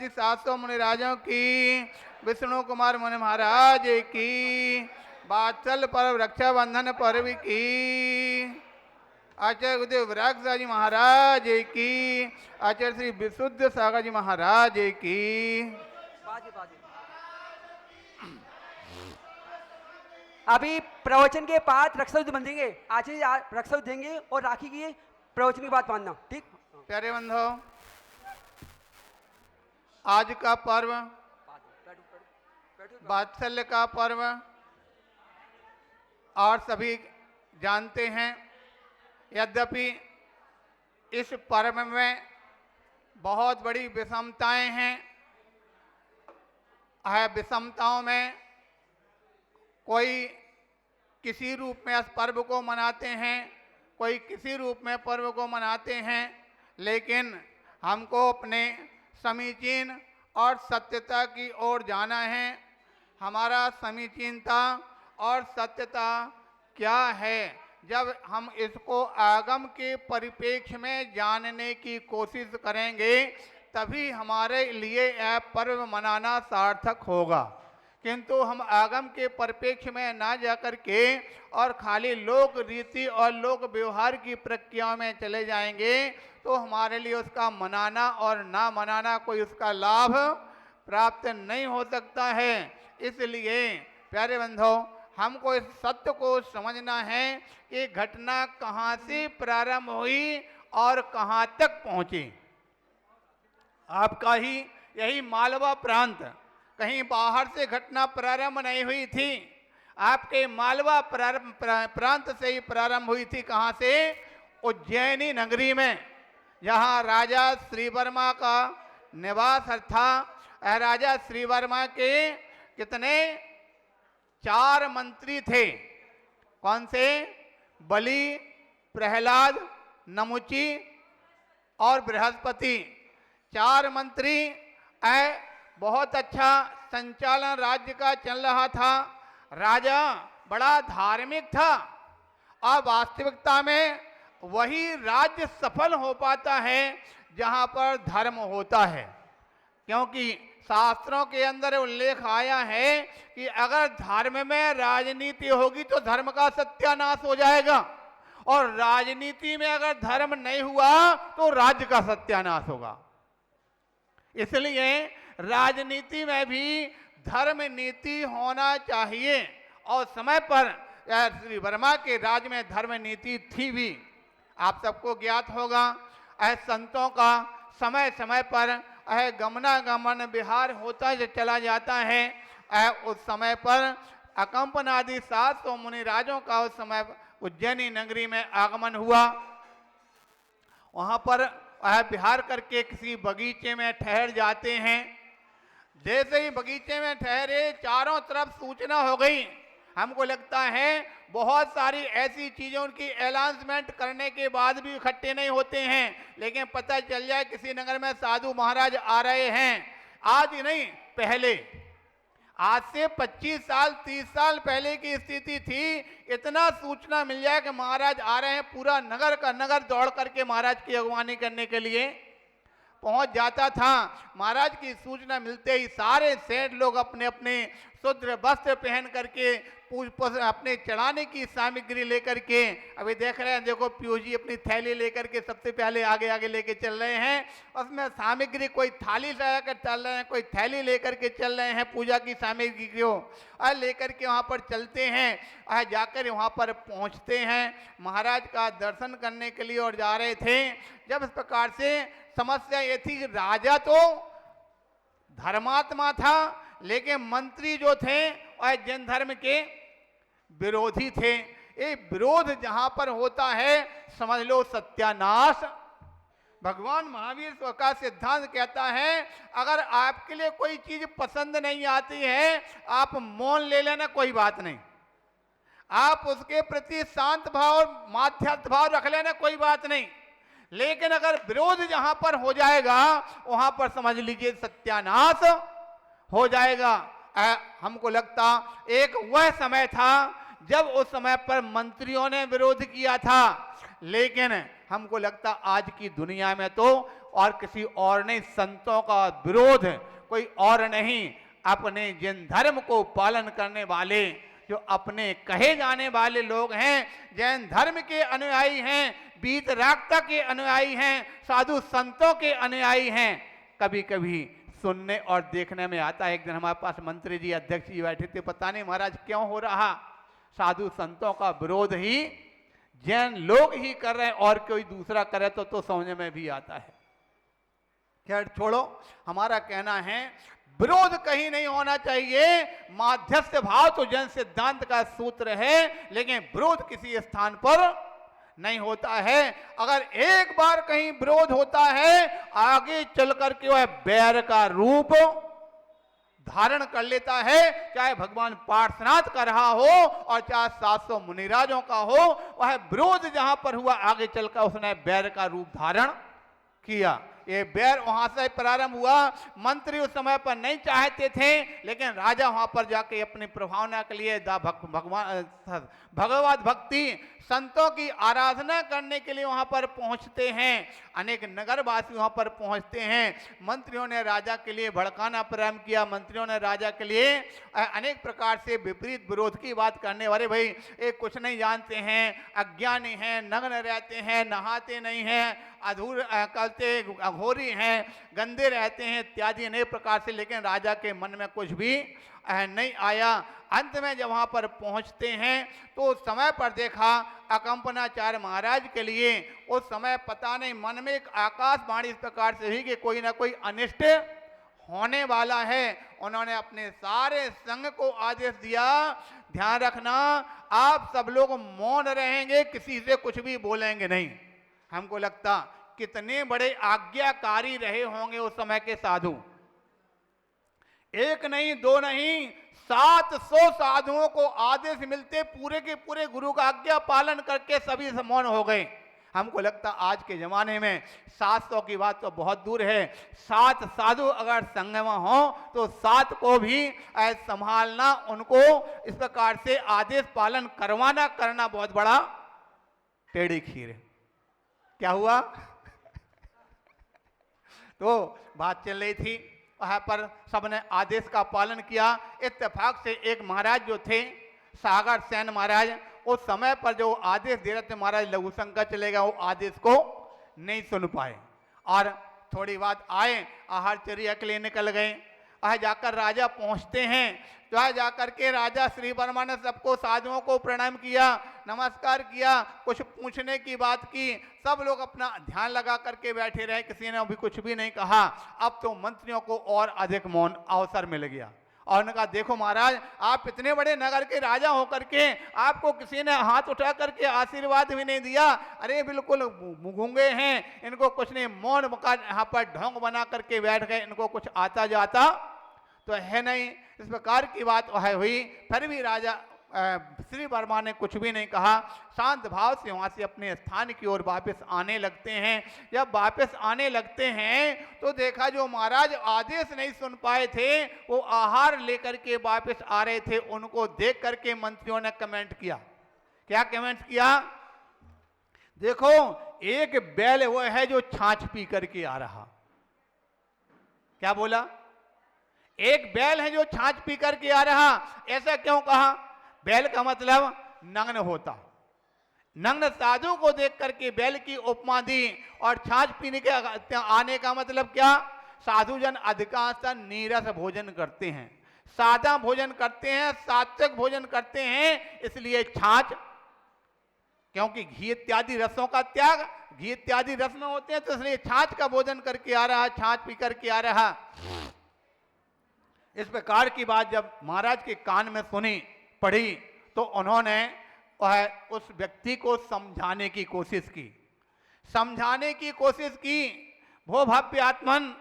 कंपनादि 700 मुनिराजों की, विष्णु कुमार मुनि महाराज की, वात्सल पर्व रक्षाबंधन पर्व की, आचार्य गुरुदेव विराग जी महाराज की, आचार्य श्री विशुद्ध सागर जी महाराज की। अभी प्रवचन के बाद रक्षाबंधन बंधेंगे, आचार्य रक्षाबंधन देंगे और राखी की प्रवचन के बाद बांधना, ठीक। प्यारे बंधो, आज का पर्व वात्सल्य का पर्व और सभी जानते हैं। यद्यपि इस पर्व में बहुत बड़ी विषमताएं हैं। विषमताओं में कोई किसी रूप में इस पर्व को मनाते हैं, कोई किसी रूप में पर्व को मनाते हैं, लेकिन हमको अपने समीचीन और सत्यता की ओर जाना है। हमारा समीचीनता और सत्यता क्या है, जब हम इसको आगम के परिप्रेक्ष्य में जानने की कोशिश करेंगे तभी हमारे लिए यह पर्व मनाना सार्थक होगा। किंतु हम आगम के परिप्रेक्ष्य में ना जाकर के और खाली लोक रीति और लोक व्यवहार की प्रक्रिया में चले जाएंगे तो हमारे लिए उसका मनाना और ना मनाना कोई उसका लाभ प्राप्त नहीं हो सकता है। इसलिए प्यारे बंधुओं, हमको इस सत्य को समझना है कि घटना कहाँ से प्रारंभ हुई और कहाँ तक पहुंची। आपका ही यही मालवा प्रांत, कहीं बाहर से घटना प्रारंभ नहीं हुई थी। आपके मालवा प्रांत से ही प्रारंभ हुई थी। कहाँ से? उज्जैनी नगरी में, जहाँ राजा श्रीवर्मा का निवास था। राजा श्रीवर्मा के कितने 4 मंत्री थे। कौन से? बलि, प्रहलाद, नमुची और बृहस्पति, 4 मंत्री। बहुत अच्छा संचालन राज्य का चल रहा था। राजा बड़ा धार्मिक था और वास्तविकता में वही राज्य सफल हो पाता है जहां पर धर्म होता है। क्योंकि शास्त्रों के अंदर उल्लेख आया है कि अगर धर्म में राजनीति होगी तो धर्म का सत्यानाश हो जाएगा, और राजनीति में अगर धर्म नहीं हुआ तो राज्य का सत्यानाश होगा। इसलिए राजनीति में भी धर्म नीति होना चाहिए, और समय पर श्री वर्मा के राज में धर्म नीति थी भी। आप सबको ज्ञात होगा, संतों का समय समय पर गमनागमन विहार होता चला जाता है। उस समय पर अकंपनादि 700 मुनिराजों का उस समय उज्जैनी नगरी में आगमन हुआ। वहां पर विहार करके किसी बगीचे में ठहर जाते हैं। जैसे ही बगीचे में ठहरे, चारों तरफ सूचना हो गई। हमको लगता है बहुत सारी ऐसी चीजें उनकी अनाउंसमेंट करने के बाद भी इकट्ठे नहीं होते हैं, लेकिन पता चल जाए किसी नगर में साधु महाराज आ रहे हैं। आज नहीं, पहले, आज से 25 साल 30 साल पहले की स्थिति थी। इतना सूचना मिल जाए कि महाराज आ रहे हैं, पूरा नगर का नगर दौड़ करके महाराज की अगवानी करने के लिए पहुंच जाता था। महाराज की सूचना मिलते ही सारे सेठ लोग अपने अपने शुद्र वस्त्र पहन करके अपने चढ़ाने की सामग्री लेकर के, अभी देख रहे हैं, देखो पीयूष जी अपनी थैली लेकर के सबसे पहले आगे आगे लेके चल रहे हैं। उसमें सामग्री, कोई थाली लगाकर चल रहे हैं, कोई थैली लेकर के चल रहे हैं पूजा की सामग्री को, और लेकर के वहाँ पर चलते हैं। जाकर वहाँ पर पहुँचते हैं, महाराज का दर्शन करने के लिए और जा रहे थे। जब इस प्रकार से समस्या ये थी कि राजा तो धर्मात्मा था, लेकिन मंत्री जो थे और जैन धर्म के विरोधी थे। ये विरोध जहां पर होता है, समझ लो सत्यानाश। भगवान महावीर का सिद्धांत कहता है, अगर आपके लिए कोई चीज पसंद नहीं आती है, आप मौन ले लेना, कोई बात नहीं। आप उसके प्रति शांत भाव और माध्यस्थ भाव रख लेना, कोई बात नहीं। लेकिन अगर विरोध जहां पर हो जाएगा, वहां पर समझ लीजिए सत्यानाश हो जाएगा। हमको लगता एक वह समय था जब उस समय पर मंत्रियों ने विरोध किया था, लेकिन हमको लगता आज की दुनिया में तो और किसी और नहीं, संतों का विरोध कोई और नहीं, अपने जिन धर्म को पालन करने वाले, जो अपने कहे जाने वाले लोग हैं, जैन धर्म के अनुयायी हैं, वीतरागता के अनुयायी हैं, साधु संतों के अनुयायी हैं। कभी कभी सुनने और देखने में आता है, एक दिन हमारे पास मंत्री जी, अध्यक्ष जी बैठे थे, पता नहीं महाराज क्यों हो रहा, साधु संतों का विरोध ही जैन लोग ही कर रहे हैं और कोई दूसरा करे तो समझ में भी आता है। खैर छोड़ो, हमारा कहना है विरोध कहीं नहीं होना चाहिए, माध्यस्थ भाव तो जैन सिद्धांत का सूत्र है, लेकिन विरोध किसी स्थान पर नहीं होता है। अगर एक बार कहीं विरोध होता है, आगे चल करके वह बैर का रूप धारण कर लेता है, चाहे भगवान पार्श्वनाथ का रहा हो और चाहे 700 मुनिराजों का हो, वह विरोध जहां पर हुआ आगे चलकर उसने बैर का रूप धारण किया। ये बैर वहां से प्रारंभ हुआ। मंत्री उस समय पर नहीं चाहते थे, लेकिन राजा वहां पर जाके अपनी प्रभावना के लिए भगवान भगवत भक्ति, संतों की आराधना करने के लिए वहां पर पहुंचते हैं। अनेक नगरवासी वहां पर पहुंचते हैं। मंत्रियों ने राजा के लिए भड़काना प्रारंभ किया। मंत्रियों ने राजा के लिए अनेक प्रकार से विपरीत विरोध की बात करने वाले, भाई ये कुछ नहीं जानते हैं, अज्ञानी हैं, नग्न रहते हैं, नहाते नहीं हैं, अधूर करते अघोरी हैं, गंदे रहते हैं इत्यादि अनेक प्रकार से। लेकिन राजा के मन में कुछ भी नहीं आया। अंत में जब वहां पर पहुंचते हैं तो समय पर देखा अकंपनाचार्य महाराज के लिए उस समय पता नहीं मन में एक आकाशवाणी इस प्रकार से हुई कि कोई ना कोई अनिष्ट होने वाला है। उन्होंने अपने सारे संघ को आदेश दिया, ध्यान रखना आप सब लोग मौन रहेंगे, किसी से कुछ भी बोलेंगे नहीं। हमको लगता कितने बड़े आज्ञाकारी रहे होंगे उस समय के साधु। एक नहीं, दो नहीं, 700 साधुओं को आदेश मिलते पूरे के पूरे गुरु का आज्ञा पालन करके सभी मौन हो गए। हमको लगता आज के जमाने में 700 की बात तो बहुत दूर है, 7 साधु अगर संग में हो तो 7 को भी संभालना, उनको इस प्रकार से आदेश पालन करवाना, करना बहुत बड़ा टेढ़ी खीर है। क्या हुआ तो बात चल रही थी, वहां पर सबने आदेश का पालन किया। इत्तेफाक से एक महाराज जो थे सागर सेन महाराज, उस समय पर जो आदेश दे रहे थे महाराज लघु शंकर चलेगा, वो आदेश को नहीं सुन पाए और थोड़ी बात आए आहार चर्या के लिए निकल गए। वह जाकर राजा पहुंचते हैं तो वह जाकर के राजा श्री वर्मा ने सबको साधुओं को प्रणाम किया, नमस्कार किया, कुछ पूछने की बात की। सब लोग अपना ध्यान लगा करके बैठे रहे, किसी ने अभी कुछ भी नहीं कहा। अब तो मंत्रियों को और अधिक मौन अवसर मिल गया और उन्होंने कहा देखो महाराज, आप इतने बड़े नगर के राजा होकर के आपको किसी ने हाथ उठा करके आशीर्वाद भी नहीं दिया। अरे बिल्कुल गूंगे हैं, इनको कुछ नहीं, मौन यहाँ पर ढोंग बना करके बैठ गए, इनको कुछ आता जाता तो है नहीं। इस प्रकार की बात वह हुई। फिर भी राजा श्री वर्मा ने कुछ भी नहीं कहा, शांत भाव से वहां से अपने स्थान की ओर वापस आने लगते हैं। जब वापस आने लगते हैं तो देखा जो महाराज आदेश नहीं सुन पाए थे वो आहार लेकर के वापस आ रहे थे। उनको देख करके मंत्रियों ने कमेंट किया। क्या कमेंट किया? देखो एक बैल वो है जो छाछ पी करके आ रहा। क्या बोला? एक बैल है जो छाछ पी करके आ रहा। ऐसा क्यों कहा? बैल का मतलब नग्न होता। नग्न साधु को देख करके बैल की उपमा दी और छाछ पीने के आने का मतलब क्या? साधु जन अधिकांशतः नीरस भोजन करते हैं, सादा भोजन करते हैं, सात्विक भोजन करते हैं, इसलिए छाछ, क्योंकि घी इत्यादि रसों का त्याग, घी इत्यादि रस में होते हैं, तो इसलिए छाछ का भोजन करके आ रहा, छाछ पी करके आ रहा। इस प्रकार की बात जब महाराज के कान में सुनी पढ़ी तो उन्होंने वह उस व्यक्ति को समझाने की कोशिश की, समझाने की कोशिश की। भो भव्य आत्मन,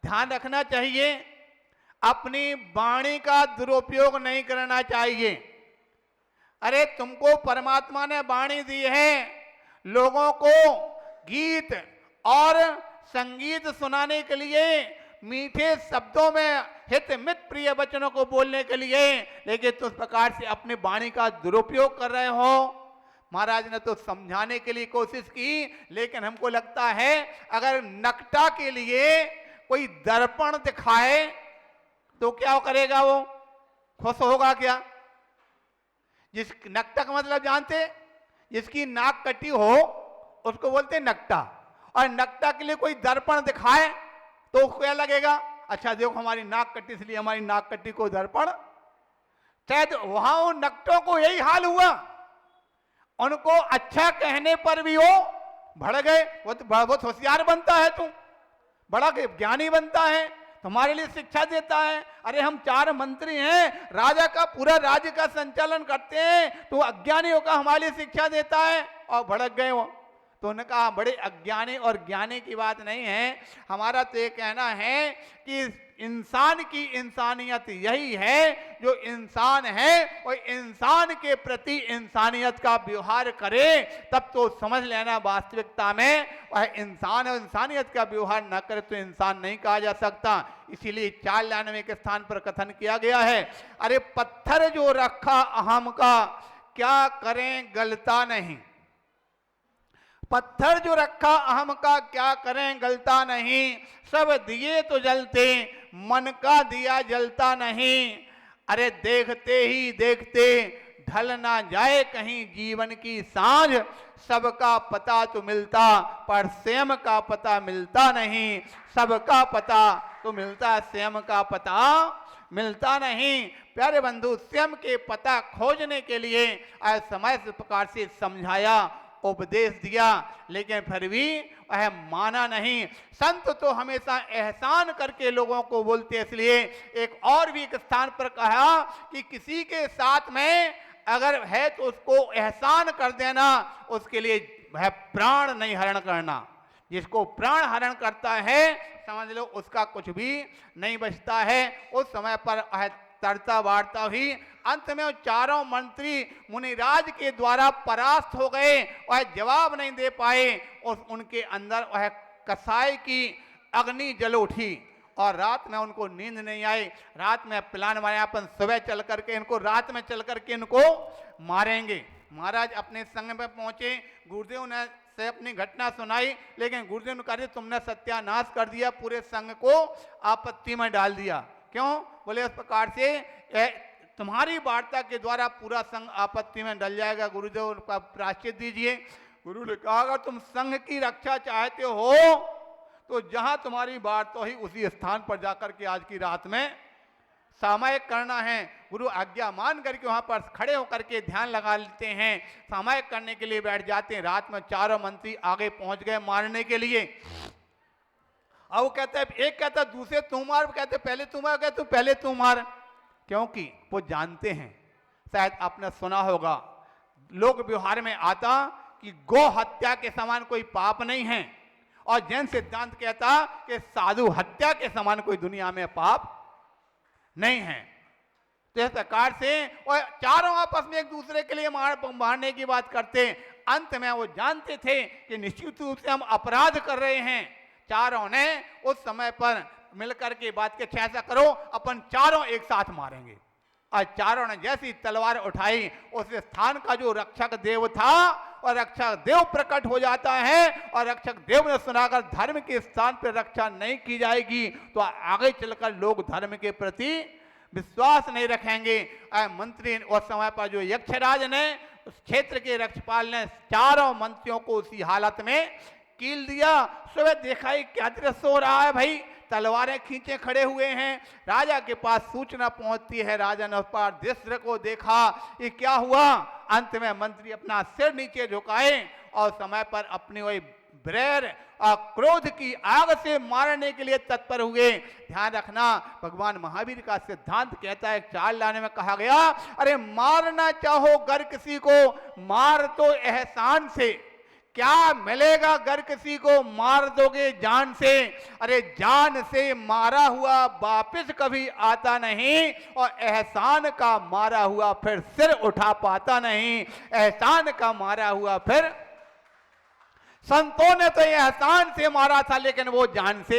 ध्यान रखना चाहिए, अपनी वाणी का दुरुपयोग नहीं करना चाहिए। अरे तुमको परमात्मा ने वाणी दी है लोगों को गीत और संगीत सुनाने के लिए, मीठे शब्दों में हित मित प्रिय वचनों को बोलने के लिए, लेकिन तुम प्रकार से अपनी वाणी का दुरुपयोग कर रहे हो। महाराज ने तो समझाने के लिए कोशिश की, लेकिन हमको लगता है अगर नकटा के लिए कोई दर्पण दिखाए तो क्या करेगा, वो खुश होगा क्या? जिस नकटा का मतलब जानते, जिसकी नाक कटी हो उसको बोलते हैं नकटा, और नकटा के लिए कोई दर्पण दिखाए तो क्या लगेगा, अच्छा देखो हमारी नाक कटी इसलिए हमारी नाक कटी को दर्पण। शायद वहां उन नकटों को यही हाल हुआ, उनको अच्छा कहने पर भी वो भड़ गए। वो तो बहुत होशियार बनता है, तू बड़ा ज्ञानी बनता है, तुम्हारे लिए शिक्षा देता है। अरे हम 4 मंत्री हैं, राजा का पूरा राज्य का संचालन करते हैं, तो अज्ञानियों का हमारे लिए शिक्षा देता है, और भड़क गए वो। तो उन्होंने कहा बड़े अज्ञानी और ज्ञानी की बात नहीं है, हमारा तो ये कहना है कि इंसान की इंसानियत यही है, जो इंसान है और इंसान के प्रति इंसानियत का व्यवहार करे, तब तो समझ लेना वास्तविकता में वह इंसान और इंसानियत का व्यवहार न करे तो इंसान नहीं कहा जा सकता। इसीलिए 499 के स्थान पर कथन किया गया है, अरे पत्थर जो रखा अहम का, क्या करें गलता नहीं। पत्थर जो रखा अहम का, क्या करें गलता नहीं। सब दिए तो जलते, मन का दिया जलता नहीं। अरे देखते ही देखते ढल ना जाए कहीं जीवन की सांझ। सबका पता तो मिलता पर स्वयं का पता मिलता नहीं। सबका पता तो मिलता, स्वयं का पता मिलता नहीं। प्यारे बंधु, स्वयं के पता खोजने के लिए आज समय से प्रकार से समझाया, उपदेश दिया, लेकिन फिर भी वह माना नहीं। संत तो हमेशा एहसान करके लोगों को बोलते, इसलिए एक और भी एक स्थान पर कहा कि किसी के साथ में अगर है तो उसको एहसान कर देना, उसके लिए वह प्राण नहीं हरण करना। जिसको प्राण हरण करता है समझ लो उसका कुछ भी नहीं बचता है। उस समय पर तरता वार्ता हुई, अंत में वो 4 मंत्री मुनिराज के द्वारा परास्त हो गए, वह जवाब नहीं दे पाए। उनके अंदर वह कसाई की अग्नि जल उठी और रात में उनको नींद नहीं आई। रात में प्लान बनाया अपन सुबह चल करके इनको, रात में चल करके इनको मारेंगे। महाराज अपने संग में पहुंचे, गुरुदेव ने से अपनी घटना सुनाई, लेकिन गुरुदेव ने कहा तुमने सत्यानाश कर दिया, पूरे संघ को आपत्ति में डाल दिया। क्यों? बोले इस प्रकार से तुम्हारी वार्ता के द्वारा पूरा संघ आपत्ति में डल जाएगा, गुरुदेव का प्रायश्चित दीजिए। गुरु ने कहा अगर तुम संघ की रक्षा चाहते हो तो जहां तुम्हारी वार्ता हुई उसी स्थान पर जाकर के आज की रात में सामायिक करना है। गुरु आज्ञा मान करके वहां पर खड़े होकर के ध्यान लगा लेते हैं, सामायिक करने के लिए बैठ जाते हैं। रात में 4 मंत्री आगे पहुंच गए मारने के लिए। अब वो कहते हैं, एक कहता है दूसरे तू मार, कहते पहले तू मार, कहते पहले तू मार, क्योंकि वो जानते हैं, शायद आपने सुना होगा लोक व्यवहार में आता कि गौ हत्या के समान कोई पाप नहीं है, और जैन सिद्धांत कहता कि साधु हत्या के समान कोई दुनिया में पाप नहीं है। तो इस प्रकार से और 4 आपस में एक दूसरे के लिए मारने की बात करते। अंत में वो जानते थे कि निश्चित रूप से हम अपराध कर रहे हैं। 4 ने उस समय पर मिलकर के बात के ऐसा करो अपन 4 एक साथ मारेंगे। और 4 ने जैसी तलवार उठाई, उस स्थान का जो रक्षक देव था और रक्षक देव प्रकट हो जाता है, और रक्षक देव ने सुनाकर धर्म के स्थान पर रक्षा नहीं की जाएगी तो आगे चलकर लोग धर्म के प्रति विश्वास नहीं रखेंगे। मंत्री उस समय पर जो यक्षराज ने, उस क्षेत्र के रक्षपाल ने 4 मंत्रियों को उसी हालत में कील दिया। सुबह देखा ही क्या दृश्य हो रहा है भाई, तलवारें खींचे खड़े हुए हैं। राजा के पास सूचना पहुंचती है, राजा ने उस पर दृश्य को देखा, ये क्या हुआ। अंत में मंत्री अपना सिर नीचे झुकाए और समय पर अपनी वही बैर और क्रोध की आग से मारने के लिए तत्पर हुए। ध्यान रखना, भगवान महावीर का सिद्धांत कहता है, 4 लाने में कहा गया, अरे मारना चाहो गर किसी को मार तो एहसान से, क्या मिलेगा गर किसी को मार दोगे जान से। अरे जान से मारा हुआ वापिस कभी आता नहीं, और एहसान का मारा हुआ फिर सिर उठा पाता नहीं। एहसान का मारा हुआ फिर, संतों ने तो एहसान से मारा था, लेकिन वो जान से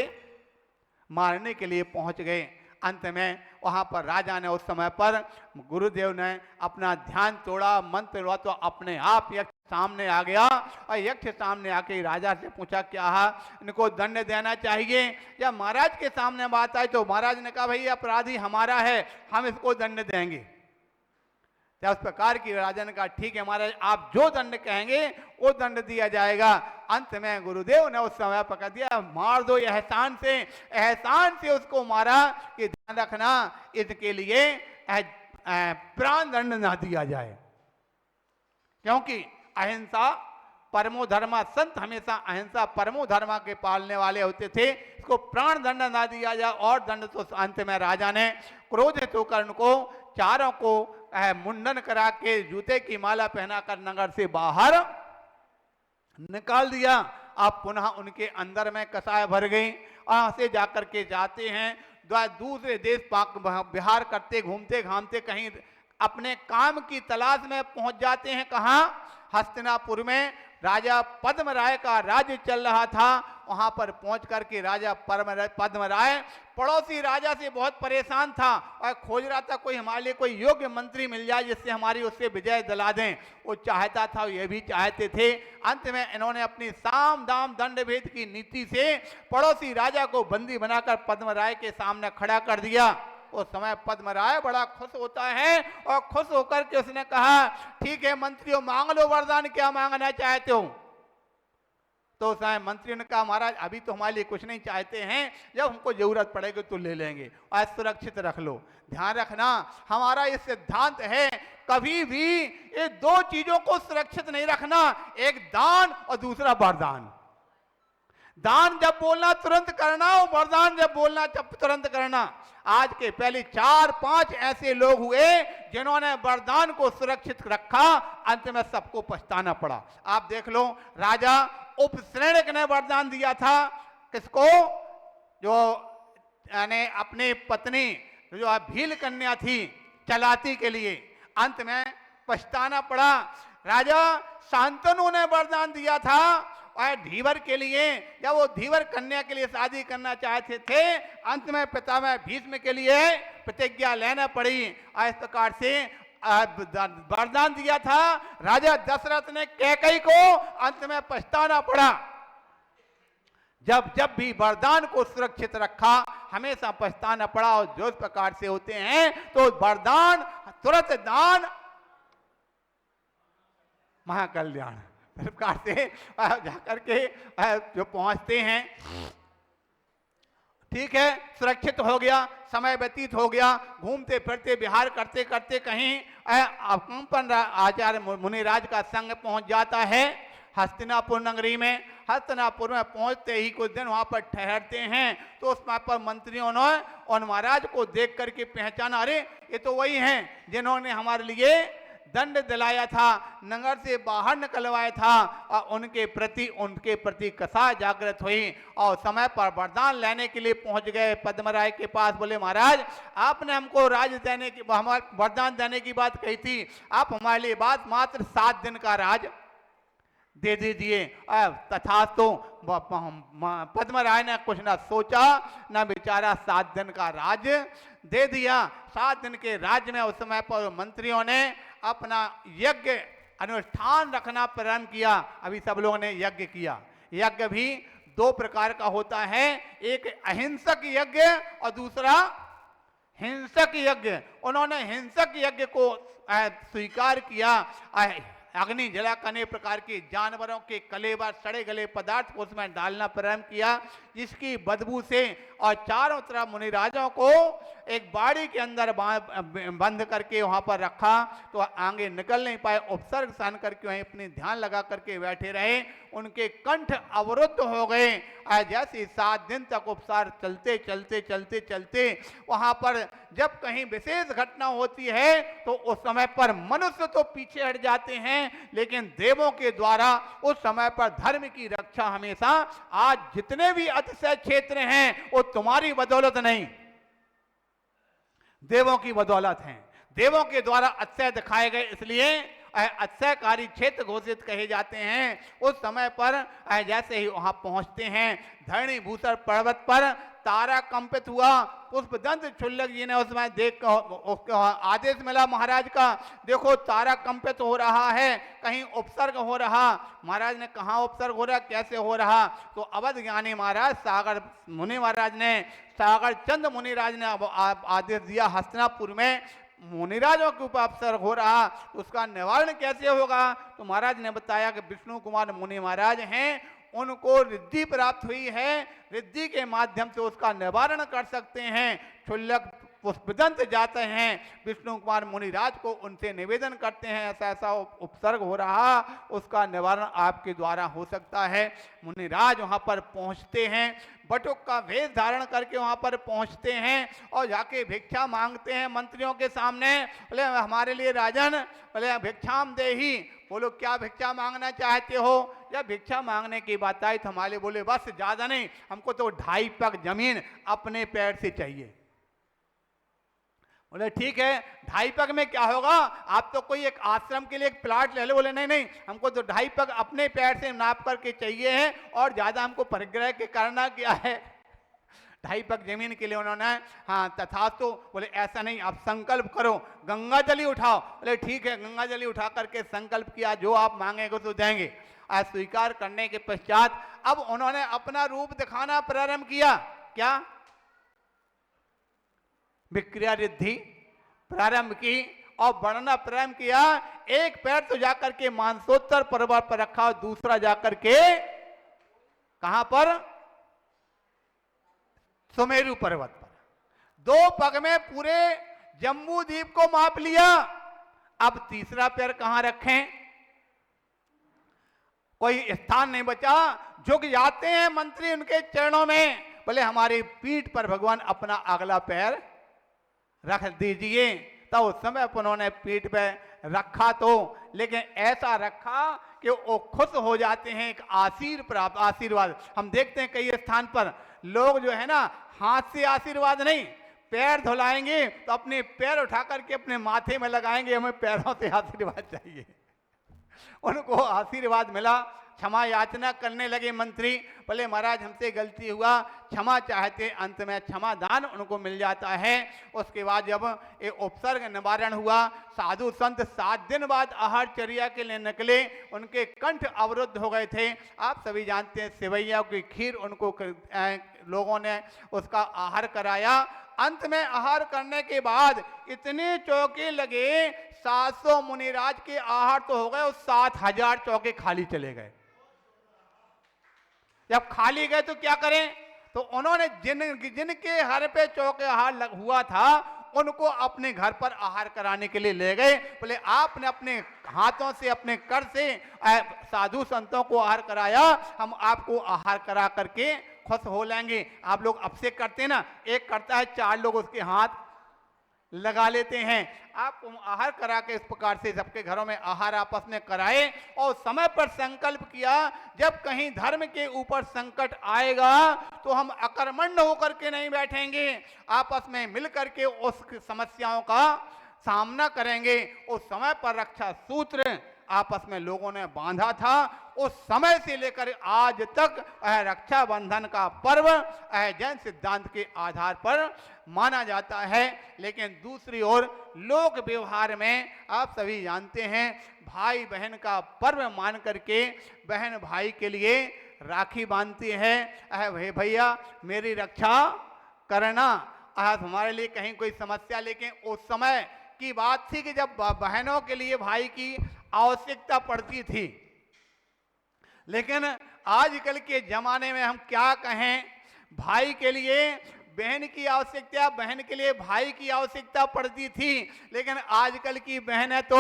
मारने के लिए पहुंच गए। अंत में वहां पर राजा ने उस समय पर गुरुदेव ने अपना ध्यान तोड़ा, मंत्र हुआ तो अपने आप यक्ष सामने आ गया और यक्ष सामने आके राजा से पूछा क्या इनको दंड देना चाहिए। जब महाराज के सामने बात आई तो महाराज ने कहा भाई अपराधी हमारा है, हम इसको दंड देंगे। जब उस प्रकार की राजा ने कहा ठीक है महाराज आप जो दंड कहेंगे वो दंड दिया जाएगा। अंत में गुरुदेव ने उस समय पकड़ दिया, मार दो एहसान से उसको मारा कि ध्यान रखना इसके लिए प्राण दंड ना दिया जाए, क्योंकि अहिंसा परमो धर्मा, संत हमेशा अहिंसा परमो धर्मा के पालने वाले होते थे, इसको प्राण दंड ना दिया जाए। और दंड तो अंत में राजा ने क्रोधित होकर उनको चारों को मुंडन करा के जूते की माला पहनाकर नगर से बाहर निकाल दिया। अब पुनः उनके अंदर में कसाय भर गई। वहां से जाकर के जाते हैं दूसरे देश पाक बिहार करते घूमते घामते कहीं अपने काम की तलाश में पहुंच जाते हैं। कहाँ? हस्तिनापुर में राजा पद्म राय का राज्य चल रहा था। वहां पर पहुंच करके राजा पद्म राय पड़ोसी राजा से बहुत परेशान था और खोज रहा था कोई हमारे लिए कोई योग्य मंत्री मिल जाए जिससे हमारी उससे विजय दिला दें। वो चाहता था, ये भी चाहते थे। अंत में इन्होंने अपनी साम दाम दंड भेद की नीति से पड़ोसी राजा को बंदी बनाकर पद्म राय के सामने खड़ा कर दिया। उस समय पद्म राय बड़ा खुश होता है और खुश होकर के उसने कहा ठीक है मंत्रियों मांग लो वरदान, क्या मांगना चाहते हो। तो उस समय मंत्री ने कहा महाराज अभी तो हमारे लिए कुछ नहीं चाहते हैं, जब हमको जरूरत पड़ेगी तो ले लेंगे और सुरक्षित रख लो। ध्यान रखना हमारा ये सिद्धांत है, कभी भी ये दो चीजों को सुरक्षित नहीं रखना, एक दान और दूसरा वरदान। दान जब बोलना तुरंत करना और वरदान जब बोलना तुरंत करना। आज के पहले 4-5 ऐसे लोग हुए जिन्होंने वरदान को सुरक्षित रखा, अंत में सबको पछताना पड़ा। आप देख लो राजा उपश्रेणिक ने वरदान दिया था किसको, जो यानी अपनी पत्नी जो भील कन्या थी चलाती के लिए, अंत में पछताना पड़ा। राजा शांतनु ने वरदान दिया था और धीवर के लिए, जब वो धीवर कन्या के लिए शादी करना चाहते थे, अंत में पितामह भीष्म के लिए प्रतिज्ञा लेना पड़ी। इस प्रकार से वरदान दिया था राजा दशरथ ने कैकेयी को, अंत में पछताना पड़ा। जब भी वरदान को सुरक्षित रखा हमेशा पछताना पड़ा। और जो इस प्रकार से होते हैं तो वरदान तुरंत दान महाकल्याण प्रकार से जाकर के जो पहुंचते हैं। ठीक है सुरक्षित हो गया, समय व्यतीत हो गया, घूमते फिरते बिहार करते करते कहीं कंपन आचार्य मुनिराज का संग पहुंच जाता है हस्तिनापुर नगरी में। हस्तिनापुर में पहुंचते ही कुछ दिन वहां पर ठहरते हैं तो उस पर मंत्रियों ने और महाराज को देख करके पहचाना, अरे ये तो वही हैं जिन्होंने हमारे लिए दंड दिलाया था, नगर से बाहर निकलवाया था। और उनके प्रति कसा जागृत हुई और समय पर वरदान लेने के लिए पहुंच गए पद्मराय के पास। बोले महाराज आपने हमको वरदान देने की बात कही थी, आप हमारे लिए बात मात्र 7 दिन का राज दे दीजिए। तथा तो पद्मराय ने कुछ ना सोचा ना विचारा, 7 दिन का राज दे दिया। 7 दिन के राज्य में उस समय पर मंत्रियों ने अपना यज्ञ अनुष्ठान रखना प्रारंभ किया। अभी सब लोगों ने यज्ञ किया। यज्ञ भी 2 प्रकार का होता है, एक अहिंसक यज्ञ और दूसरा हिंसक यज्ञ। उन्होंने हिंसक यज्ञ को स्वीकार किया। अग्नि जला करने प्रकार के जानवरों के कलेवर सड़े गले पदार्थ को उसमें डालना प्रारंभ किया, जिसकी बदबू से और चारों तरफ मुनिराजों को एक बाड़ी के अंदर बंद करके वहां पर रखा तो आगे निकल नहीं पाए। उपसर्ग सहन करके वहीं अपनी ध्यान लगा करके बैठे रहे, उनके कंठ अवरुद्ध हो गए। जैसे 7 दिन तक उपचार चलते चलते चलते चलते वहां पर जब कहीं विशेष घटना होती है तो उस समय पर मनुष्य तो पीछे हट जाते हैं, लेकिन देवों के द्वारा उस समय पर धर्म की रक्षा हमेशा, आज जितने भी अतिशय क्षेत्र हैं वो तुम्हारी बदौलत नहीं, देवों की बदौलत हैं। देवों के द्वारा अतिशय दिखाए गए, इसलिए अतिशयकारी क्षेत्र घोषित कहे जाते हैं। उस समय पर जैसे ही वहां पहुंचते हैं धरणी भूषण पर्वत पर, तारा कंपित हुआ। पुष्पदंत क्षुल्लक जी ने उसमें देख उसको आदेश मिला महाराज का, देखो तारा कंपित हो रहा है, कहीं उपसर्ग हो रहा। महाराज ने कहा उपसर्ग हो रहा, कैसे हो रहा? तो अवध ज्ञानी महाराज सागर मुनि महाराज ने, सागर चंद मुनिराज ने आदेश दिया, हस्तिनापुर में मुनिराजों के ऊपर अपसर्ग हो रहा, तो उसका निवारण कैसे होगा? तो महाराज ने बताया कि विष्णु कुमार मुनि महाराज हैं, उनको रिद्धि प्राप्त हुई है, रिद्धि के माध्यम से उसका निवारण कर सकते हैं। क्षुल्लक पुष्पदंत जाते हैं विष्णु कुमार मुनिराज को, उनसे निवेदन करते हैं ऐसा ऐसा उपसर्ग हो रहा, उसका निवारण आपके द्वारा हो सकता है। मुनिराज वहां पर पहुंचते हैं, बटुक का वेश धारण करके वहां पर पहुंचते हैं और जाके भिक्षा मांगते हैं मंत्रियों के सामने। बोले हमारे लिए राजन, बोले भिक्षाम देही, बोलो क्या भिक्षा मांगना चाहते हो? या भिक्षा मांगने की बात आई तो हमारे बोले बस ज्यादा नहीं, हमको तो 2.5 पग जमीन अपने पैर से चाहिए। बोले ठीक है, 2.5 पग में क्या होगा, आप तो कोई एक आश्रम के लिए एक प्लाट ले लो। बोले नहीं नहीं, हमको तो 2.5 पग अपने पैर से नाप करके चाहिए है और ज्यादा हमको परिग्रह के करना क्या है। 2.5 पग जमीन के लिए उन्होंने हाँ तथा तो बोले ऐसा नहीं, आप संकल्प करो, गंगा जली उठाओ। बोले ठीक है, गंगा जली उठा करके संकल्प किया, जो आप मांगेंगे तो देंगे। आज स्वीकार करने के पश्चात अब उन्होंने अपना रूप दिखाना प्रारंभ किया। क्या? विक्रिया रिद्धि प्रारंभ की और बढ़ना प्रारंभ किया। एक पैर तो जाकर के मानसोत्तर पर्वत पर रखा और दूसरा जाकर के कहां पर? सुमेरु पर्वत पर। 2 पग में पूरे जम्बू द्वीप को माप लिया। अब तीसरा पैर कहां रखें? कोई स्थान नहीं बचा। झुक जाते हैं मंत्री उनके चरणों में, बोले हमारी पीठ पर भगवान अपना अगला पैर रख दीजिए। तो उस समय उन्होंने पीठ पे रखा, तो लेकिन ऐसा रखा कि वो खुश हो जाते हैं, एक आशीर्वाद। हम देखते हैं कई स्थान पर लोग जो है ना, हाथ से आशीर्वाद नहीं, पैर धुलाएंगे तो अपने पैर उठा करके अपने माथे में लगाएंगे, हमें पैरों से आशीर्वाद चाहिए। उनको आशीर्वाद मिला, क्षमा याचना करने लगे मंत्री। बोले महाराज हमसे गलती हुआ, क्षमा चाहते, अंत में क्षमा दान उनको मिल जाता है। उसके बाद जब ये उपसर्ग निवारण हुआ, साधु संत 7 दिन बाद आहारचर्या के लिए निकले, उनके कंठ अवरुद्ध हो गए थे। आप सभी जानते हैं सेवैया की खीर उनको लोगों ने उसका आहार कराया। अंत में आहार करने के बाद इतने चौके लगे, 700 मुनिराज के आहार तो हो गए, और 7000 चौके खाली चले गए। जब खाली गए तो क्या करें? तो उन्होंने जिनके हर पे चौके आहार हुआ था, उनको अपने घर पर आहार कराने के लिए ले गए। बोले आपने अपने हाथों से, अपने कर से साधु संतों को आहार कराया, हम आपको आहार करा करके खुश हो लेंगे। आप लोग अब से करते ना, एक करता है 4 लोग उसके हाथ लगा लेते हैं। आप आहार करा के इस प्रकार से सबके घरों में आहार आपस में कराए और समय पर संकल्प किया, जब कहीं धर्म के ऊपर संकट आएगा तो हम अकर्मण्य होकर के नहीं बैठेंगे, आपस में मिलकर के उस समस्याओं का सामना करेंगे। उस समय पर रक्षा सूत्र आपस में लोगों ने बांधा था। उस समय से लेकर आज तक रक्षाबंधन का पर्व जैन सिद्धांत के आधार पर माना जाता है। लेकिन दूसरी ओर लोक व्यवहार में आप सभी जानते हैं, भाई बहन का पर्व मान करके बहन भाई के लिए राखी बांधती है। भैया मेरी रक्षा करना, आज हमारे लिए कहीं कोई समस्या। लेकिन उस समय की बात थी कि जब बहनों के लिए भाई की आवश्यकता पड़ती थी। लेकिन आजकल के जमाने में हम क्या कहें, भाई के लिए बहन की आवश्यकता, बहन के लिए भाई की आवश्यकता पड़ती थी। लेकिन आजकल की बहनें तो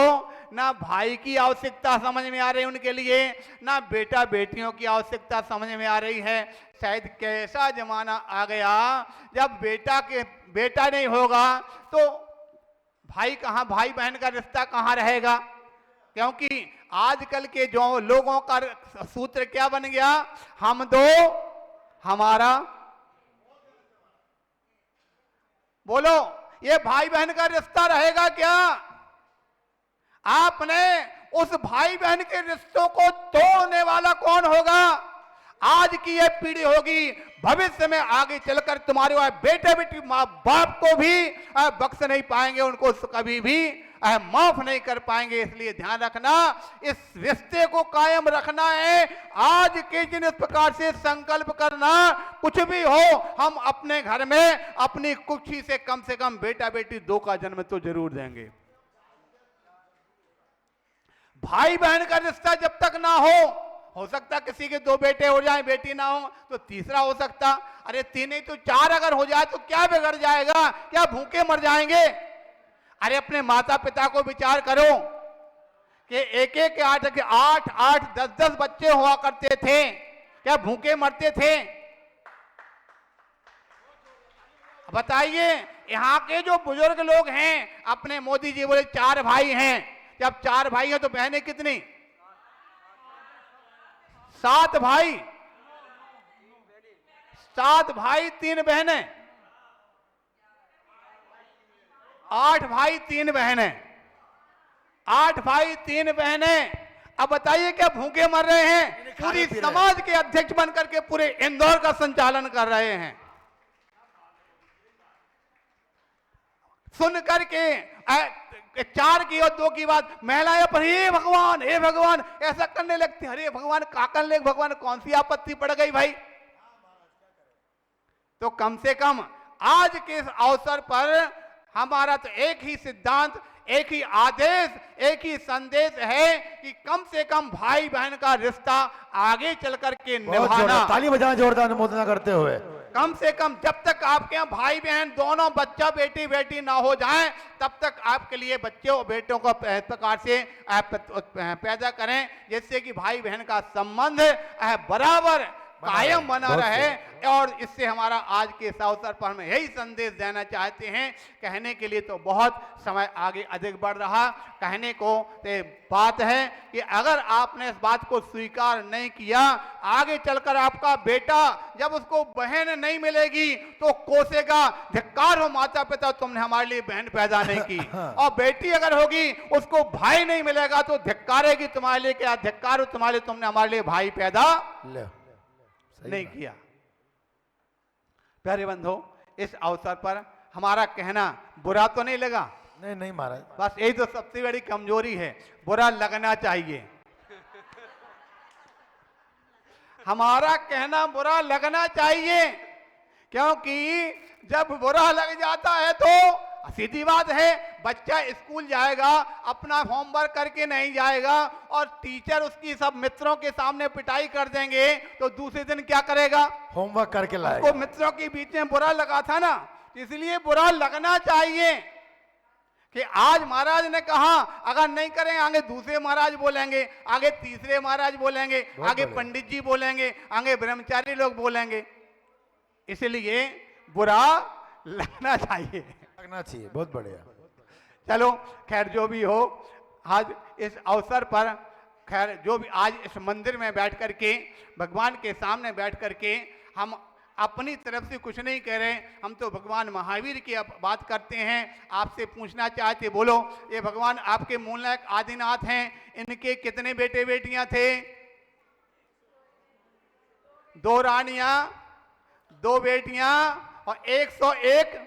ना भाई की आवश्यकता समझ में आ रही उनके लिए, ना बेटा बेटियों की आवश्यकता समझ में आ रही है। शायद कैसा जमाना आ गया, जब बेटा नहीं होगा तो भाई कहाँ, भाई बहन का रिश्ता कहाँ रहेगा? क्योंकि आजकल के जो लोगों का सूत्र क्या बन गया, हम दो हमारा। बोलो ये भाई बहन का रिश्ता रहेगा क्या? आपने उस भाई बहन के रिश्तों को तोड़ने वाला कौन होगा? आज की ये पीढ़ी होगी, भविष्य में आगे चलकर तुम्हारे बेटे बेटी माँ बाप को भी बख्श नहीं पाएंगे, उनको कभी भी माफ नहीं कर पाएंगे। इसलिए ध्यान रखना, इस रिश्ते को कायम रखना है। आज के दिन इस प्रकार से संकल्प करना, कुछ भी हो हम अपने घर में अपनी कुक्षी से कम बेटा बेटी 2 का जन्म तो जरूर देंगे। भाई बहन का रिश्ता जब तक ना हो सकता किसी के 2 बेटे हो जाएं, बेटी ना हो तो तीसरा हो सकता, अरे 3 नहीं तो 4 अगर हो जाए तो क्या बिगड़ जाएगा, क्या भूखे मर जाएंगे? अरे अपने माता पिता को विचार करो कि एक 8 10 बच्चे हुआ करते थे, क्या भूखे मरते थे? बताइए, यहाँ के जो बुजुर्ग लोग हैं, अपने मोदी जी बोले 4 भाई हैं, जब 4 भाई हैं तो बहनें कितनी? 7 भाई, 7 भाई 3 बहनें, 8 भाई 3 बहनें, 8 भाई 3 बहनें। अब बताइए क्या भूखे मर रहे हैं? पूरी समाज के अध्यक्ष बनकर के पूरे इंदौर का संचालन कर रहे हैं। सुन करके 4 की और 2 की बात महिलाएं पर हे भगवान ऐसा करने लगती। अरे भगवान काकन ले, भगवान कौन सी आपत्ति पड़ गई भाई? तो कम से कम आज के इस अवसर पर हमारा तो एक ही सिद्धांत, एक ही आदेश, एक ही संदेश है कि कम से कम भाई बहन का रिश्ता आगे चल करके निभाना। ताली बजाना जोरदार अनुमोदना करते हुए। कम से कम जब तक आपके यहाँ भाई बहन दोनों बच्चा बेटी बेटी ना हो जाएं, तब तक आपके लिए बच्चे और बेटों को इस प्रकार से पैदा करें, जिससे कि भाई बहन का संबंध बराबर कायम बना रहे। और इससे हमारा आज के इस अवसर पर हम यही संदेश देना चाहते हैं। कहने के लिए तो बहुत समय आगे अधिक बढ़ रहा, कहने को बात है कि अगर आपने इस बात को स्वीकार नहीं किया, आगे चलकर आपका बेटा जब उसको बहन नहीं मिलेगी तो कोसेगा, धिक्कार हो माता पिता, तुमने हमारे लिए बहन पैदा नहीं की। और बेटी अगर होगी उसको भाई नहीं मिलेगा तो धिक्कारेगी तुम्हारे लिए, क्या धिक्कार हो तुम्हारे लिए, तुमने हमारे लिए भाई पैदा नहीं किया। प्यारे बंधु, इस अवसर पर हमारा कहना बुरा तो नहीं लगा? नहीं महाराज, बस यही तो सबसे बड़ी कमजोरी है, बुरा लगना चाहिए। हमारा कहना बुरा लगना चाहिए, क्योंकि जब बुरा लग जाता है तो सीधी बात है, बच्चा स्कूल जाएगा, अपना होमवर्क करके नहीं जाएगा और टीचर उसकी सब मित्रों के सामने पिटाई कर देंगे तो दूसरे दिन क्या करेगा? होमवर्क करके लाएगा। उसको मित्रों के बीच में बुरा लगा था ना, इसलिए बुरा लगना चाहिए कि आज महाराज ने कहा अगर नहीं करें आगे दूसरे महाराज बोलेंगे, आगे तीसरे महाराज बोलेंगे, आगे पंडित जी बोलेंगे, आगे ब्रह्मचारी लोग बोलेंगे। इसलिए बुरा लगना चाहिए, लगना चाहिए। बहुत बढ़िया। चलो खैर जो भी हो, आज इस अवसर पर खैर जो भी आज इस मंदिर में बैठ करके भगवान के सामने बैठ करके हम अपनी तरफ से कुछ नहीं कह रहे, हम तो भगवान महावीर की बात करते हैं। आपसे पूछना चाहते, बोलो ये भगवान आपके मूलनायक आदिनाथ हैं, इनके कितने बेटे बेटियां थे? 2 रानियां, 2 बेटियां और 101।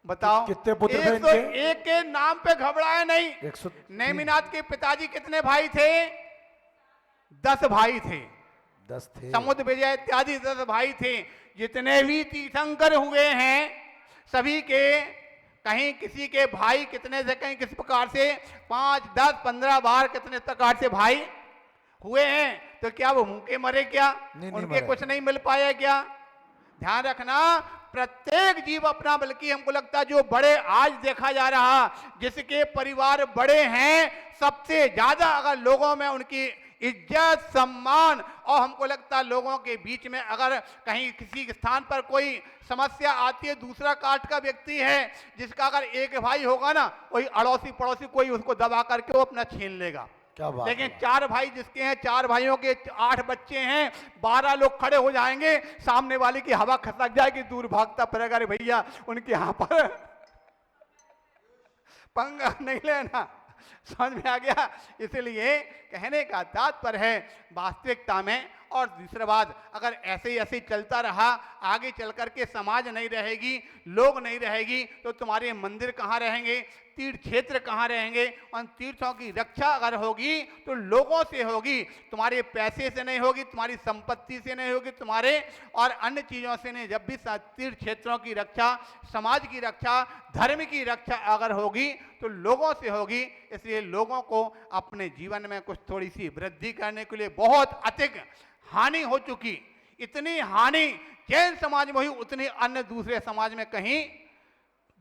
बताओ कितने पुत्र थे इनके? 101 के नाम पे घबराए नहीं। 103। नेमिनाथ के पिताजी कितने भाई थे? 10 भाई थे। 10 थे। समुद्र विजय इत्यादि 10 भाई थे। जितने भी तीर्थंकर हुए हैं सभी के कहीं किसी के भाई कितने से कहीं किस प्रकार से 5, 10, 15 बार कितने प्रकार से भाई हुए हैं। तो क्या वो भूखे मरे क्या? नहीं उनके मरे। कुछ नहीं मिल पाया क्या? ध्यान रखना, प्रत्येक जीव अपना, बल्कि हमको लगता है जो बड़े आज देखा जा रहा, जिसके परिवार बड़े हैं, सबसे ज्यादा अगर लोगों में उनकी इज्जत सम्मान, और हमको लगता है लोगों के बीच में अगर कहीं किसी स्थान पर कोई समस्या आती है, दूसरा कास्ट का व्यक्ति है जिसका अगर एक भाई होगा ना, कोई अड़ोसी पड़ोसी कोई उसको दबा करके वो अपना छीन लेगा। क्या बात लेकिन है। 4 भाई जिसके हैं, 4 भाइयों के 8 बच्चे हैं, 12 लोग खड़े हो जाएंगे, सामने वाले की हवा खसक जाएगी, दूर भागता फिरेगा, अरे भैया उनके यहाँ पर पंगा नहीं लेना। समझ में आ गया? इसलिए कहने का तात्पर्य है वास्तविकता में और दूसरा बात, अगर ऐसे ही ऐसे चलता रहा, आगे चल करके समाज नहीं रहेगी, लोग नहीं रहेगी, तो तुम्हारे मंदिर कहाँ रहेंगे, तीर्थ क्षेत्र कहाँ रहेंगे। उन तीर्थों की रक्षा अगर होगी तो लोगों से होगी, तुम्हारे पैसे से नहीं होगी, तुम्हारी संपत्ति से नहीं होगी, तुम्हारे और अन्य चीज़ों से नहीं। जब भी तीर्थ क्षेत्रों की रक्षा, समाज की रक्षा, धर्म की रक्षा अगर होगी तो लोगों से होगी। इसलिए लोगों को अपने जीवन में कुछ थोड़ी सी वृद्धि करने के लिए बहुत अधिक हानि हो चुकी, इतनी हानि जैन समाज में हुई उतनी अन्य दूसरे समाज में कहीं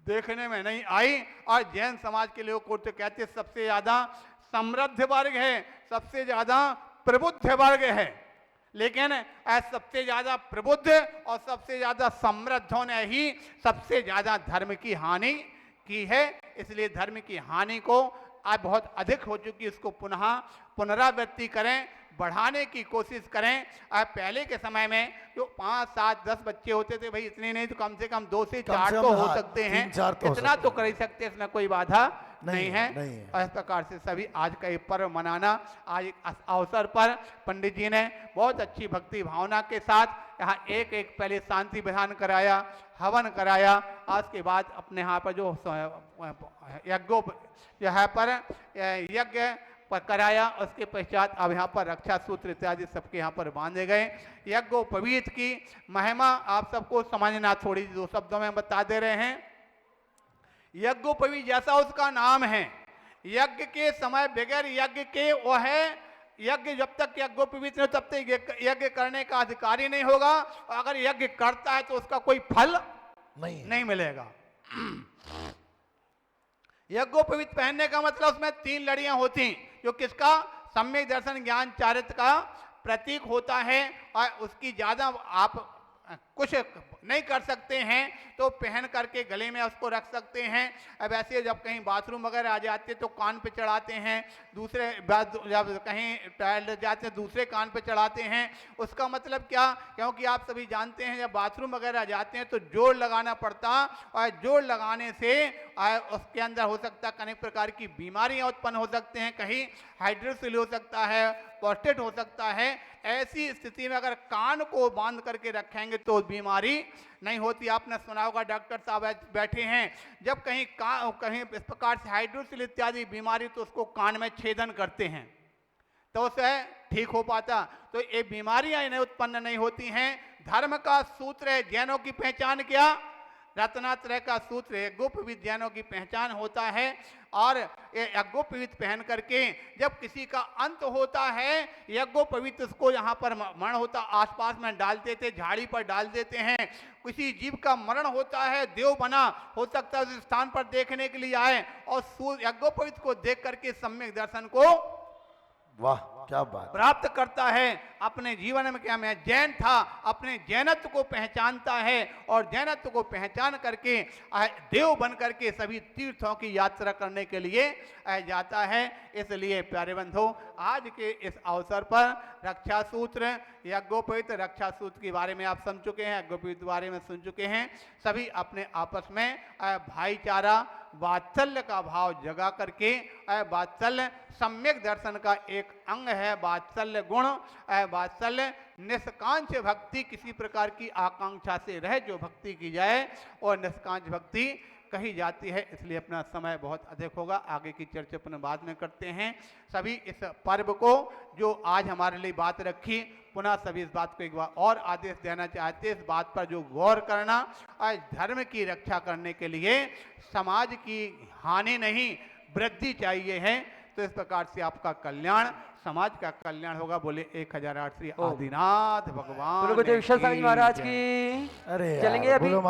देखने में नहीं आई। और जैन समाज के लोग को तो कहते सबसे ज्यादा समृद्ध वर्ग है, सबसे ज्यादा प्रबुद्ध वर्ग है, लेकिन सबसे ज्यादा प्रबुद्ध और सबसे ज्यादा समृद्धों ने ही सबसे ज्यादा धर्म की हानि की है। इसलिए धर्म की हानि को आज बहुत अधिक हो चुकी, इसको पुनरावृत्ति करें, बढ़ाने की कोशिश करें। अब पहले के समय में जो 5, 7, 10 बच्चे होते थे, भाई इतने नहीं तो कम से कम 2 से 4 तो हो सकते हैं, 3-4 तो इतना तो कर ही सकते हैं, इसमें कोई बाधा नहीं है। नहीं है। और इस प्रकार से सभी आज का ये पर्व मनाना, आज एक अवसर पर पंडित जी ने बहुत अच्छी भक्ति भावना के साथ यहाँ एक पहले शांति विधान कराया, हवन कराया, आज के बाद अपने यहाँ पर जो यज्ञों यहाँ पर यज्ञ पर कराया, उसके पश्चात अब यहाँ पर रक्षा सूत्र इत्यादि सबके यहाँ पर बांधे गए। यज्ञोपवीत की महिमा आप सबको समझना, थोड़ी 2 शब्दों में बता दे रहे हैं। यज्ञोपवीत जैसा उसका नाम है, यज्ञ के समय बगैर यज्ञ के वो है, यज्ञ जब तक यज्ञोपवीत नहीं तब तक यज्ञ करने का अधिकारी नहीं होगा, और अगर यज्ञ करता है तो उसका कोई फल नहीं मिलेगा। यज्ञोपवीत पहनने का मतलब उसमें 3 लड़ियां होती, जो किसका, सम्यक दर्शन ज्ञान चारित्र का प्रतीक होता है। और उसकी ज्यादा आप कुछ नहीं कर सकते हैं तो पहन करके गले में उसको रख सकते हैं। अब ऐसे जब कहीं बाथरूम वगैरह आ जाते तो कान पे चढ़ाते हैं, दूसरे जब कहीं टॉयलेट जाते हैं दूसरे कान पे चढ़ाते हैं। उसका मतलब क्या, क्योंकि आप सभी जानते हैं जब बाथरूम वगैरह जाते हैं तो जोड़ लगाना पड़ता, और जोड़ लगाने से उसके अंदर हो सकता है अनेक प्रकार की बीमारियां उत्पन्न हो सकते हैं, कहीं हाइड्रोसिल हो सकता है, प्रोस्टेट हो सकता है। ऐसी स्थिति में अगर कान को बांध करके रखेंगे तो बीमारी नहीं होती। आपने सुना होगा, डॉक्टर साहब बैठे हैं, जब कहीं इस प्रकार से हाइड्रोसिल इत्यादि बीमारी तो उसको कान में छेदन करते हैं तो उससे ठीक हो पाता। तो ये बीमारियां इन्हें उत्पन्न नहीं होती हैं। धर्म का सूत्र है, जैनों की पहचान क्या, रत्नात्रय का सूत्र है, यज्ञोपवीत जैनों की पहचान होता है। और ये यज्ञोपवीत पहन करके जब किसी का अंत होता है, यज्ञोपवीत उसको यहाँ पर मरण होता आसपास में डाल देते, झाड़ी पर डाल देते हैं। किसी जीव का मरण होता है, देव बना हो सकता है उस स्थान पर देखने के लिए आए और यज्ञोपवीत को देख करके सम्यक दर्शन को वाह क्या बात। प्राप्त करता है। अपने जीवन में क्या, मैं जैन था, अपने जैनत्व को पहचानता है और जैनत्व को पहचान करके देव बन करके सभी तीर्थों की यात्रा करने के लिए जाता है। इसलिए प्यारे बंधु, आज के इस अवसर पर रक्षा सूत्र, यज्ञोपवीत रक्षा सूत्र के बारे में आप सुन चुके हैं, यज्ञोपवीत के बारे में सुन चुके हैं। सभी अपने आपस में भाईचारा, वात्सल्य का भाव जगा करके, वात्सल्य सम्यक दर्शन का एक अंग है। वात्सल्य गुण, वात्सल्य निष्कांक्ष भक्ति, किसी प्रकार की आकांक्षा से रहे जो भक्ति की जाए, और निष्कांक्ष भक्ति कही जाती है। इसलिए अपना समय बहुत अधिक होगा, आगे की चर्चा अपन बाद में करते हैं। सभी इस पर्व को जो आज हमारे लिए बात रखी, पुनः सभी इस बात को एक बार और आदेश देना चाहते हैं, इस बात पर जो गौर करना, और धर्म की रक्षा करने के लिए समाज की हानि नहीं वृद्धि चाहिए है। तो इस प्रकार से आपका कल्याण, समाज का कल्याण होगा। बोले 1008 श्री आदिनाथ भगवान महाराज की। अरे चलेंगे यार, अभी बोलो